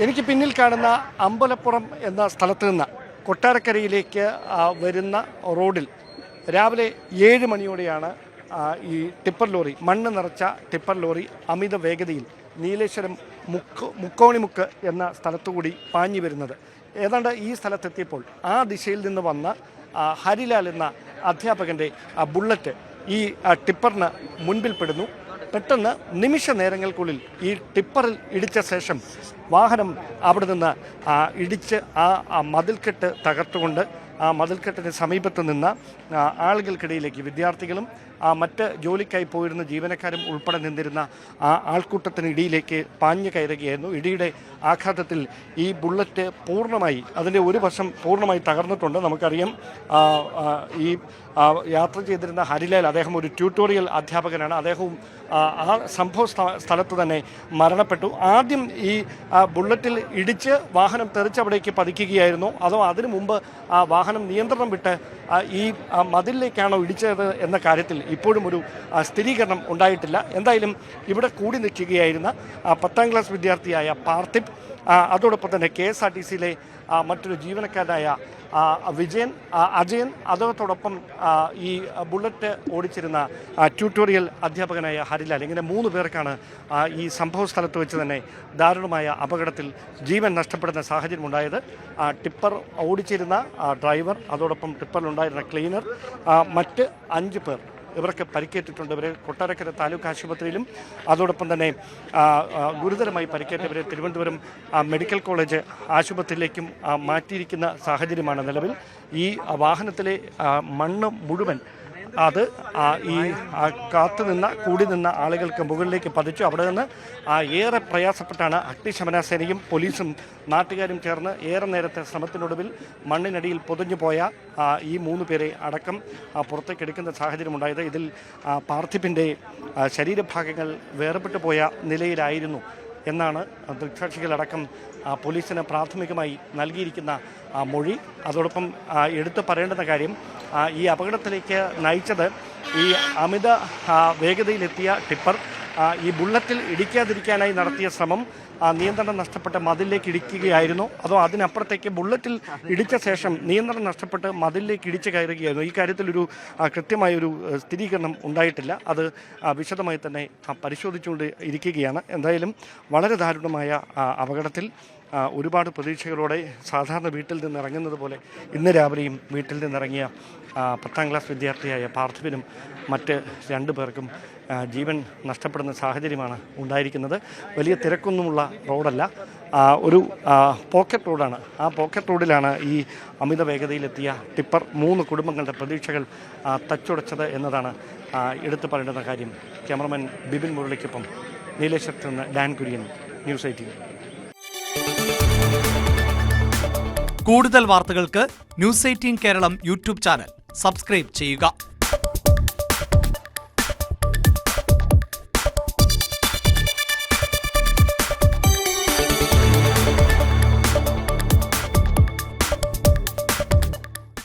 എനിക്ക് പിന്നിൽ കാണുന്ന അമ്പലപ്പുറം എന്ന സ്ഥലത്ത് നിന്ന് കൊട്ടാരക്കരയിലേക്ക് വരുന്ന റോഡിൽ രാവിലെ 7 മണിയോടെയാണ് ഈ ടിപ്പർ ലോറി, മണ്ണ് നിറച്ച ടിപ്പർ ലോറി അമിത വേഗതയിൽ നീലേശ്വരം മുക്കോണിമുക്ക് എന്ന സ്ഥലത്തുകൂടി പാഞ്ഞു വരുന്നത്. ഏതാണ്ട് ഈ സ്ഥലത്തെത്തിയപ്പോൾ ആ ദിശയിൽ നിന്ന് വന്ന ഹരിലാൽ എന്ന അധ്യാപകൻ്റെ ബുള്ളറ്റ് ഈ ടിപ്പറിന് മുൻപിൽപ്പെടുന്നു. പെട്ടെന്ന് നിമിഷ നേരങ്ങൾക്കുള്ളിൽ ഈ ടിപ്പറിൽ ഇടിച്ച ശേഷം വാഹനം അവിടെ നിന്ന് ഇടിച്ച് ആ മതിൽക്കെട്ട് തകർത്തുകൊണ്ട് ആ മതിൽക്കെട്ടിന് സമീപത്ത് നിന്ന് ആളുകൾക്കിടയിലേക്ക് വിദ്യാർത്ഥികളും മറ്റ് ജോലിക്കായി പോയിരുന്ന ജീവനക്കാരും ഉൾപ്പെടെ നിന്നിരുന്ന ആ ആൾക്കൂട്ടത്തിന് ഇടിയിലേക്ക് പാഞ്ഞു കയറുകയായിരുന്നു. ഇടിയുടെ ആഘാതത്തിൽ ഈ ബുള്ളറ്റ് പൂർണ്ണമായി, അതിൻ്റെ ഒരു വശം പൂർണ്ണമായി തകർന്നിട്ടുണ്ട്. നമുക്കറിയാം, ഈ യാത്ര ചെയ്തിരുന്ന ഹരിലാൽ, അദ്ദേഹം ഒരു ട്യൂട്ടോറിയൽ അധ്യാപകനാണ്. അദ്ദേഹവും ആ സംഭവ സ്ഥലത്ത് തന്നെ മരണപ്പെട്ടു. ആദ്യം ഈ ബുള്ളറ്റിൽ ഇടിച്ച് വാഹനം തെറിച്ചവിടേക്ക് പതിക്കുകയായിരുന്നു, അതോ അതിനു മുമ്പ് വാഹനം നിയന്ത്രണം വിട്ട് ഈ മതിലിലേക്കാണോ ഇടിച്ചത് എന്ന കാര്യത്തിൽ ഇപ്പോഴും ഒരു സ്ഥിരീകരണം ഉണ്ടായിട്ടില്ല. എന്തായാലും ഇവിടെ കൂടി നിൽക്കുകയായിരുന്ന 10ാം ക്ലാസ് വിദ്യാർത്ഥിയായ പാർത്ഥിബ്, അതോടൊപ്പം തന്നെ KSRTCയിലെ മറ്റൊരു ജീവനക്കാരനായ അജയൻ, അതോടൊപ്പം ഈ ബുള്ളറ്റ് ഓടിച്ചിരുന്ന ട്യൂട്ടോറിയൽ അധ്യാപകനായ ഹരിലാൽ, ഇങ്ങനെ 3 പേർക്കാണ് ഈ സംഭവ സ്ഥലത്ത് വെച്ച് തന്നെ ദാരുണമായ അപകടത്തിൽ ജീവൻ നഷ്ടപ്പെടുന്ന സാഹചര്യം ഉണ്ടായത്. ടിപ്പർ ഓടിച്ചിരുന്ന ഡ്രൈവർ, അതോടൊപ്പം ടിപ്പറിലുണ്ടായിരുന്ന ക്ലീനർ, മറ്റ് 5 പേർ, ഇവർക്ക് പരിക്കേറ്റിട്ടുണ്ട്. ഇവരെ കൊട്ടാരക്കര താലൂക്ക് ആശുപത്രിയിലും അതോടൊപ്പം തന്നെ ഗുരുതരമായി പരിക്കേറ്റവരെ തിരുവനന്തപുരം മെഡിക്കൽ കോളേജ് ആശുപത്രിയിലേക്കും മാറ്റിയിരിക്കുന്ന സാഹചര്യമാണ് നിലവിൽ. ഈ വാഹനത്തിലെ മണ്ണ് മുഴുവൻ അത് ഈ കൂടി നിന്ന ആളുകൾക്ക് മുകളിലേക്ക് പതിച്ചു. അവിടെ നിന്ന് ഏറെ പ്രയാസപ്പെട്ടാണ് അഗ്നിശമന സേനയും പോലീസും നാട്ടുകാരും ചേർന്ന് ഏറെ നേരത്തെ ശ്രമത്തിനൊടുവിൽ മണ്ണിനടിയിൽ പൊതിഞ്ഞു പോയ ഈ 3 പേരെ അടക്കം പുറത്തേക്ക് എടുക്കുന്ന സാഹചര്യമുണ്ടായത്. ഇതിൽ പാർത്ഥിബിൻ്റെ ശരീരഭാഗങ്ങൾ വേർപെട്ടു പോയ നിലയിലായിരുന്നു എന്നാണ് ദൃക്സാക്ഷികളടക്കം പോലീസിന് പ്രാഥമികമായി നൽകിയിരിക്കുന്ന മൊഴി. അതോടൊപ്പം എടുത്തു പറയേണ്ടുന്ന കാര്യം, ഈ അപകടത്തിലേക്ക് നയിച്ചത് ഈ അമിത വേഗതയിലെത്തിയ ടിപ്പർ ഈ ബുള്ളറ്റിൽ ഇടിക്കാതിരിക്കാനായി നടത്തിയ ശ്രമം നിയന്ത്രണം നഷ്ടപ്പെട്ട് മതിലിലേക്ക് ഇടിക്കുകയായിരുന്നു, അതോ അതിനപ്പുറത്തേക്ക് ബുള്ളറ്റിൽ ഇടിച്ച ശേഷം നിയന്ത്രണം നഷ്ടപ്പെട്ട് മതിലിലേക്ക് ഇടിച്ച് കയറുകയായിരുന്നു. ഈ കാര്യത്തിലൊരു കൃത്യമായൊരു സ്ഥിരീകരണം ഉണ്ടായിട്ടില്ല. അത് വിശദമായി തന്നെ പരിശോധിച്ചുകൊണ്ട് ഇരിക്കുകയാണ്. എന്തായാലും വളരെ ദാരുണമായ അപകടത്തിൽ ഒരുപാട് പ്രതീക്ഷകളോടെ സാധാരണ വീട്ടിൽ നിന്ന് ഇറങ്ങുന്നത് പോലെ ഇന്ന് രാവിലെയും വീട്ടിൽ നിന്നിറങ്ങിയ 10ാം ക്ലാസ് വിദ്യാർത്ഥിയായ പാർത്ഥിബിനും മറ്റ് 2 പേർക്കും ജീവൻ നഷ്ടപ്പെടുന്ന സാഹചര്യമാണ് ഉണ്ടായിരിക്കുന്നത്. വലിയ തിരക്കൊന്നുമുള്ള റോഡല്ല, ഒരു പോക്കറ്റ് റോഡാണ്. ആ പോക്കറ്റ് റോഡിലാണ് ഈ അമിത വേഗതയിലെത്തിയ ടിപ്പർ 3 കുടുംബങ്ങളുടെ പ്രതീക്ഷകൾ തച്ചുടച്ചത് എന്നതാണ് എടുത്തു പറയേണ്ടുന്ന കാര്യം. ക്യാമറമാൻ ബിബിൻ മുരളിക്കൊപ്പം നീലേശ്വരത്ത് നിന്ന് ഡാൻ കുര്യൻ, ന്യൂസ് 18. കൂടുതൽ വാർത്തകൾക്ക് news 18 Keralam YouTube channel subscribe ചെയ്യുക.